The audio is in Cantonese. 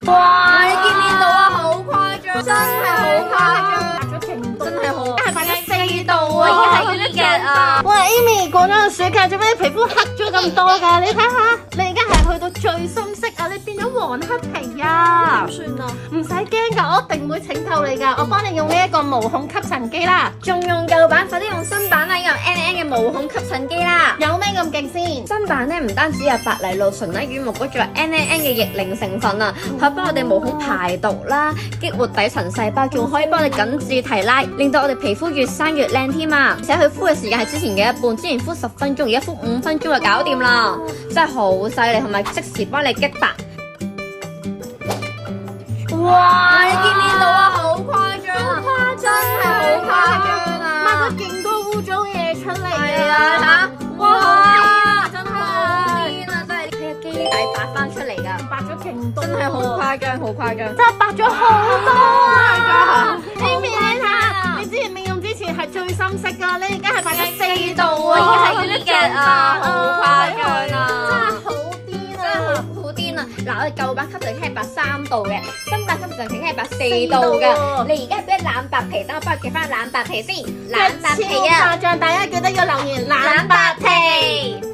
哇！你見唔見到啊？好誇張，真係好誇張，咗程度，真係好，係八咗4度啊，而係呢嘅啊！喂 Amy，過咗個暑假做咩皮膚黑咗咁多㗎？你睇下，你而家係去到最深色啊！你變咗黃黑皮啊！點算啊？唔使驚㗎，我一定會拯救你㗎。我幫你用呢一個毛孔吸塵機啦。仲用舊版，快啲用新版啦！有 N 嘅毛孔吸塵機啦。有咩咁勁先？新版咧唔單止有白藜蘆醇啦、軟木果，仲有 N 嘅逆齡成分啊，可以幫我哋毛孔排毒啦，激活底層細胞，仲可以幫你緊緻提拉，令到我哋皮膚越生越靚添啊！而且佢敷嘅時間係之前嘅一半，之前敷10分鐘，而家敷5分鐘就搞掂啦，真係好犀利，同埋即時幫你激白。哇！你見唔見到啊？好誇張啊！真係好誇張啊！抹咗勁多污糟嘢出嚟係啊，嚇！哇！真係好癲啊！真係佢嘅基底白翻出嚟㗎，白咗勁多，真係好誇張，好誇張！真係白咗好多啊 Amy，你睇下，你之前未用之前係最深色㗎，你而家係白咗4度啊，而係呢嘅啊，好誇張啊！真係好癲啊！真係好癲啊！嗱，我哋舊版吸塵器係白3度嘅，新版吸塵器係白4度嘅。你而家係俾冷白皮，等我幫你記翻冷白皮先。冷白皮啊！超誇張，大家記得要留言冷冷白皮。